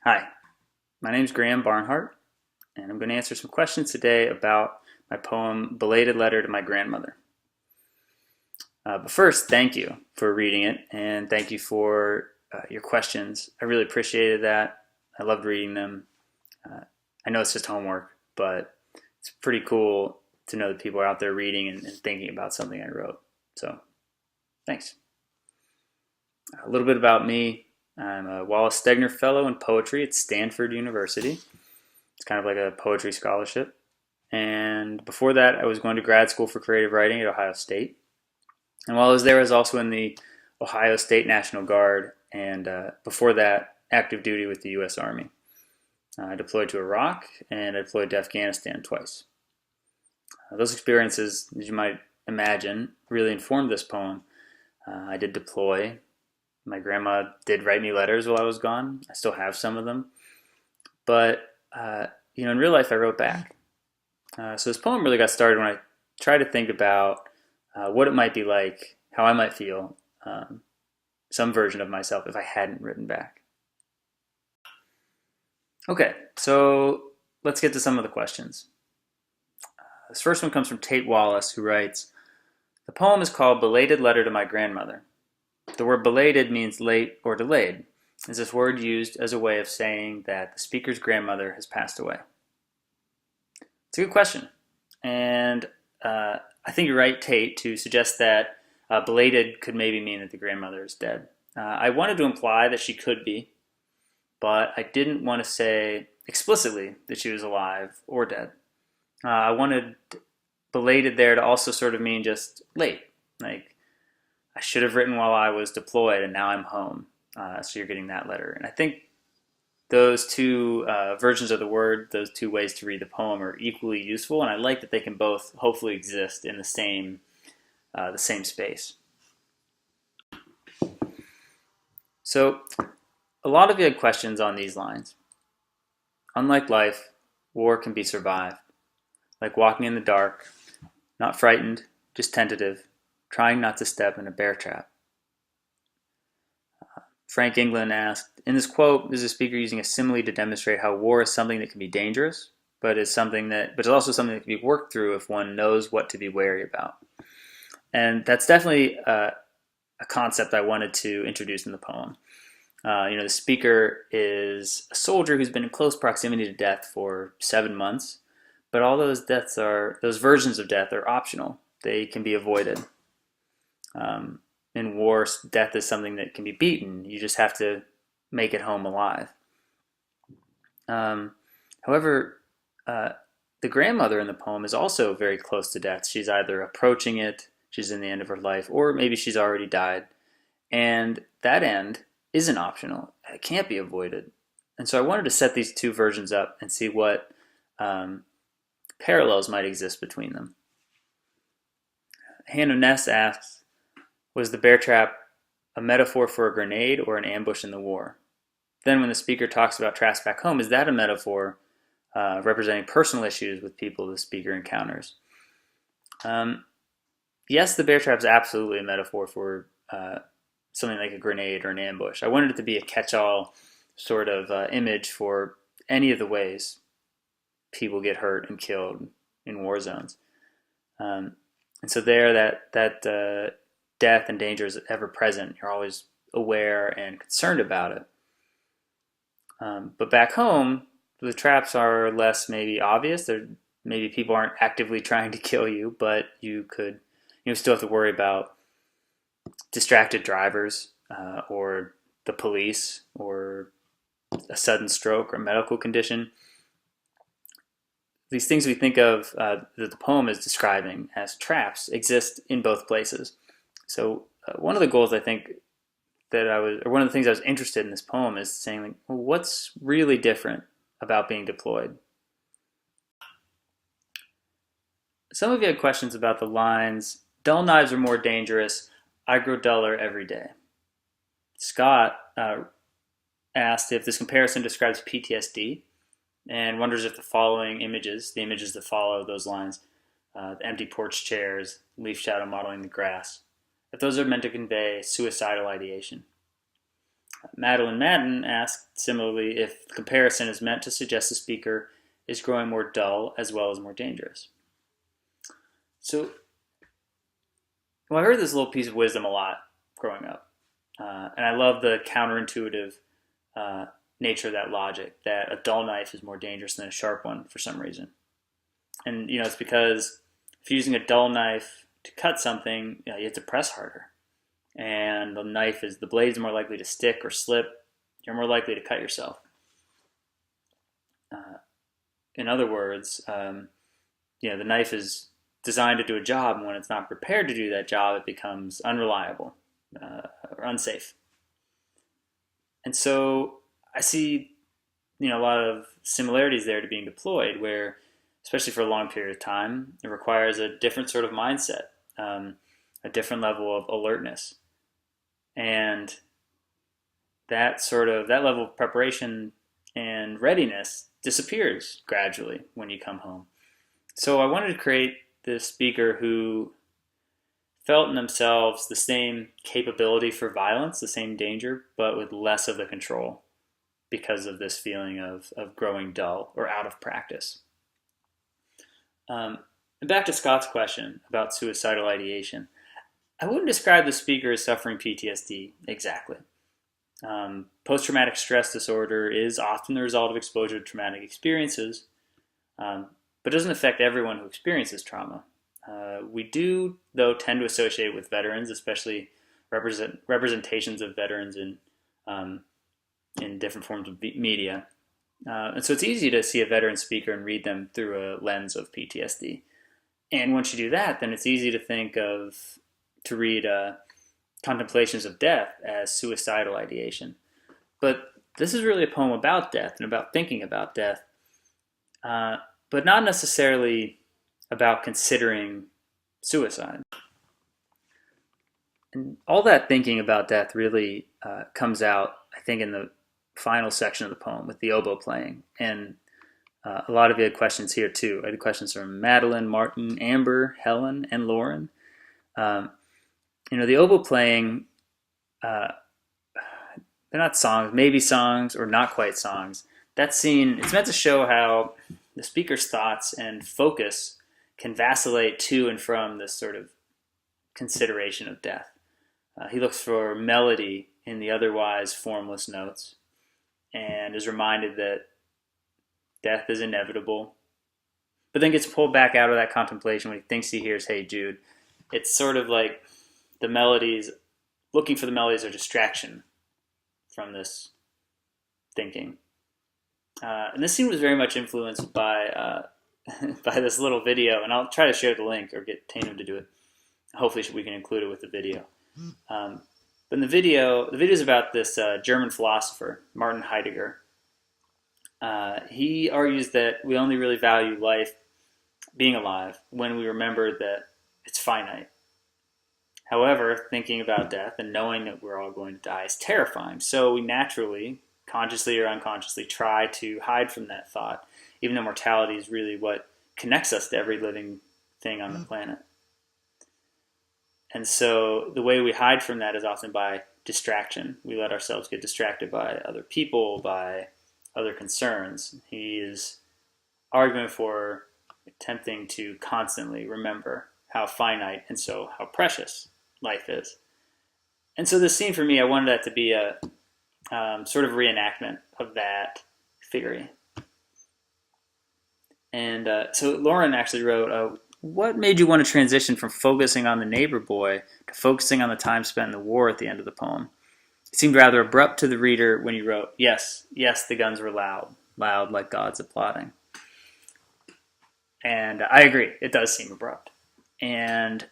Hi, my name is Graham Barnhart, and I'm going to answer some questions today about my poem Belated Letter to My Grandmother. But first, thank you for reading it, and thank you for your questions. I really appreciated that. I loved reading them. I know it's just homework, but it's pretty cool to know that people are out there reading and thinking about something I wrote. So, thanks. A little bit about me. I'm a Wallace Stegner Fellow in Poetry at Stanford University. It's kind of like a poetry scholarship. And before that, I was going to grad school for creative writing at Ohio State. And while I was there, I was also in the Ohio State National Guard, and before that, active duty with the U.S. Army. I deployed to Iraq, and I deployed to Afghanistan twice. Those experiences, as you might imagine, really informed this poem. I did deploy. My grandma did write me letters while I was gone. I still have some of them. But, in real life, I wrote back. So this poem really got started when I tried to think about what it might be like, how I might feel, some version of myself if I hadn't written back. Okay, so let's get to some of the questions. This first one comes from Tate Wallace, who writes, "The poem is called Belated Letter to My Grandmother. The word belated means late or delayed. Is this word used as a way of saying that the speaker's grandmother has passed away?" It's a good question. And I think you're right, Tate, to suggest that belated could maybe mean that the grandmother is dead. I wanted to imply that she could be, but I didn't want to say explicitly that she was alive or dead. I wanted belated there to also sort of mean just late. Like, I should have written while I was deployed and now I'm home. So you're getting that letter. And I think those two versions of the word, those two ways to read the poem, are equally useful, and I like that they can both hopefully exist in the same space. So, a lot of you had questions on these lines. Unlike life, war can be survived. Like walking in the dark, not frightened, just tentative, trying not to step in a bear trap. Frank England asked, in this quote, is the speaker using a simile to demonstrate how war is something that can be dangerous, but is also something that can be worked through if one knows what to be wary about? And that's definitely a concept I wanted to introduce in the poem. The speaker is a soldier who's been in close proximity to death for 7 months, but all those versions of death are optional. They can be avoided. In war, death is something that can be beaten. You just have to make it home alive. However, the grandmother in the poem is also very close to death. She's either approaching it, she's in the end of her life, or maybe she's already died. And that end isn't optional. It can't be avoided. And so I wanted to set these two versions up and see what parallels might exist between them. Hannah Ness asks, was the bear trap a metaphor for a grenade or an ambush in the war? Then when the speaker talks about traps back home, is that a metaphor representing personal issues with people the speaker encounters? Yes, the bear trap is absolutely a metaphor for something like a grenade or an ambush. I wanted it to be a catch-all sort of image for any of the ways people get hurt and killed in war zones. And so there, that death and danger is ever present. You're always aware and concerned about it. But back home, the traps are less maybe obvious. Maybe people aren't actively trying to kill you, but you could, still have to worry about distracted drivers or the police or a sudden stroke or medical condition. These things we think of that the poem is describing as traps exist in both places. So one of the goals I think one of the things I was interested in this poem is saying, like, well, what's really different about being deployed? Some of you had questions about the lines, dull knives are more dangerous, I grow duller every day. Scott asked if this comparison describes PTSD and wonders if the following images, the images that follow those lines, the empty porch chairs, leaf shadow modeling the grass, if those are meant to convey suicidal ideation. Madeline Madden asked similarly if the comparison is meant to suggest the speaker is growing more dull as well as more dangerous. So, well, I heard this little piece of wisdom a lot growing up, and I love the counterintuitive nature of that logic, that a dull knife is more dangerous than a sharp one for some reason. And it's because if you're using a dull knife to cut something, you have to press harder, and the blade is more likely to stick or slip. You're more likely to cut yourself. In other words, the knife is designed to do a job, and when it's not prepared to do that job, it becomes unreliable or unsafe. And so I see, a lot of similarities there to being deployed, where, especially for a long period of time, it requires a different sort of mindset, a different level of alertness, and that level of preparation and readiness disappears gradually when you come home. So I wanted to create this speaker who felt in themselves the same capability for violence, the same danger, but with less of the control because of this feeling of growing dull or out of practice. And back to Scott's question about suicidal ideation, I wouldn't describe the speaker as suffering PTSD exactly. Post-traumatic stress disorder is often the result of exposure to traumatic experiences, but doesn't affect everyone who experiences trauma. We do, though, tend to associate with veterans, especially representations of veterans in different forms of media. And so it's easy to see a veteran speaker and read them through a lens of PTSD. And once you do that, then it's easy to read Contemplations of Death as suicidal ideation. But this is really a poem about death and about thinking about death, but not necessarily about considering suicide. And all that thinking about death really comes out, I think, in the final section of the poem with the oboe playing. And a lot of you had questions here too. I had questions from Madeline, Martin, Amber, Helen, and Lauren. The oboe playing, they're not songs, maybe songs or not quite songs. That scene, it's meant to show how the speaker's thoughts and focus can vacillate to and from this sort of consideration of death. He looks for melody in the otherwise formless notes and is reminded that death is inevitable, but then gets pulled back out of that contemplation when he thinks he hears "Hey Jude." It's sort of like the melodies, looking for the melodies, are distraction from this thinking. And this scene was very much influenced by by this little video, and I'll try to share the link or get Tatum to do it. Hopefully we can include it with the video. But in the video is about this German philosopher, Martin Heidegger. He argues that we only really value life, being alive, when we remember that it's finite. However, thinking about death and knowing that we're all going to die is terrifying. So we naturally, consciously or unconsciously, try to hide from that thought, even though mortality is really what connects us to every living thing on the planet. And so the way we hide from that is often by distraction. We let ourselves get distracted by other people, by other concerns. He is arguing for attempting to constantly remember how finite and so how precious life is. And so this scene for me, I wanted that to be a sort of reenactment of that theory. And so Lauren actually wrote, what made you want to transition from focusing on the neighbor boy to focusing on the time spent in the war at the end of the poem? It seemed rather abrupt to the reader when you wrote, yes, the guns were loud like gods applauding. And I agree, it does seem abrupt. And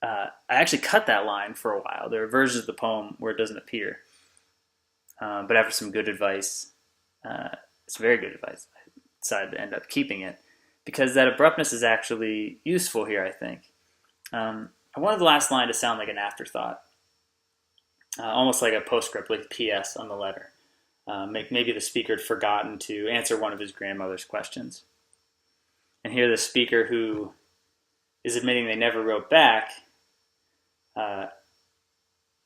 I actually cut that line for a while. There are versions of the poem where it doesn't appear. But after some good advice, it's very good advice, I decided to end up keeping it, because that abruptness is actually useful here, I think. I wanted the last line to sound like an afterthought, almost like a postscript, like PS on the letter. Maybe the speaker had forgotten to answer one of his grandmother's questions. And here the speaker, who is admitting they never wrote back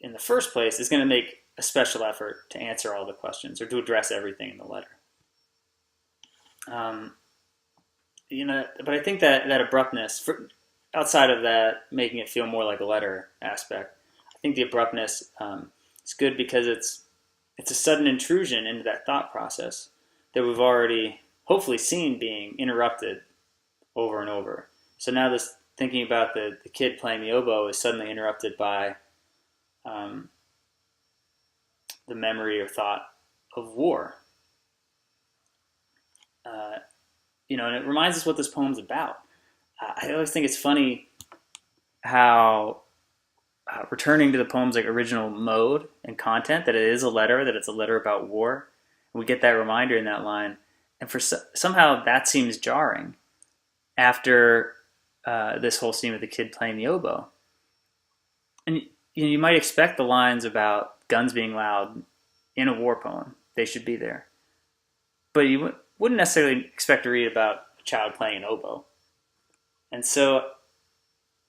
in the first place, is going to make a special effort to answer all the questions or to address everything in the letter. But I think that abruptness, outside of that, making it feel more like a letter aspect, I think the abruptness is good because it's a sudden intrusion into that thought process that we've already hopefully seen being interrupted over and over. So now this thinking about the kid playing the oboe is suddenly interrupted by the memory or thought of war. And it reminds us what this poem's about. I always think it's funny how returning to the poem's like original mode and content, that it is a letter, that it's a letter about war. And we get that reminder in that line, and somehow that seems jarring after this whole scene with the kid playing the oboe. And you might expect the lines about guns being loud in a war poem; they should be there. But you wouldn't necessarily expect to read about a child playing an oboe. And so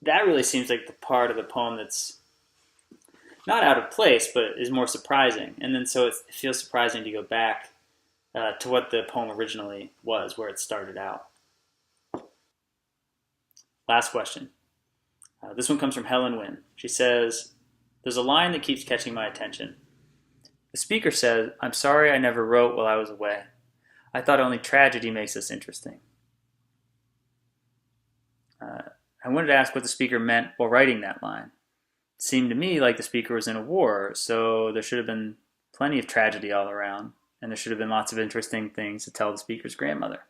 that really seems like the part of the poem that's not out of place, but is more surprising. And then so it feels surprising to go back to what the poem originally was, where it started out. Last question. This one comes from Helen Wynn. She says, "There's a line that keeps catching my attention. The speaker says, 'I'm sorry I never wrote while I was away. I thought only tragedy makes this interesting.' I wanted to ask what the speaker meant while writing that line. It seemed to me like the speaker was in a war, so there should have been plenty of tragedy all around, and there should have been lots of interesting things to tell the speaker's grandmother."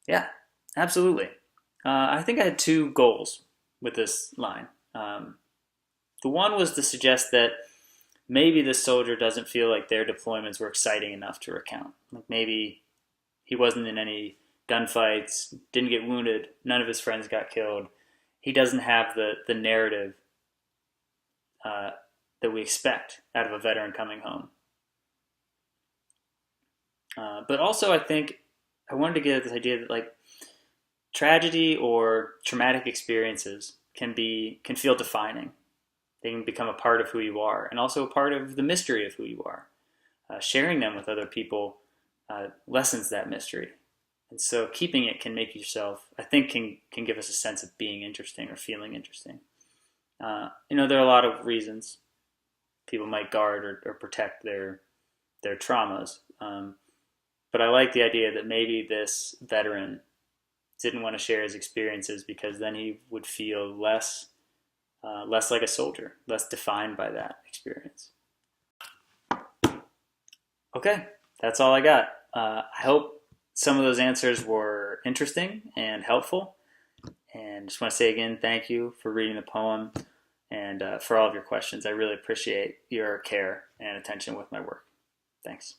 Yeah, absolutely. I think I had two goals with this line. The one was to suggest that maybe this soldier doesn't feel like their deployments were exciting enough to recount. Like maybe he wasn't in any gunfights, didn't get wounded, none of his friends got killed. He doesn't have the narrative that we expect out of a veteran coming home. But also, I think I wanted to get at this idea that like tragedy or traumatic experiences can feel defining. They can become a part of who you are, and also a part of the mystery of who you are. Sharing them with other people lessens that mystery. And so keeping it can make yourself, I think, can give us a sense of being interesting or feeling interesting. There are a lot of reasons people might guard or protect their traumas. But I like the idea that maybe this veteran didn't want to share his experiences because then he would feel less like a soldier, less defined by that experience. Okay, that's all I got. I hope some of those answers were interesting and helpful. And just want to say again, thank you for reading the poem and for all of your questions. I really appreciate your care and attention with my work. Thanks.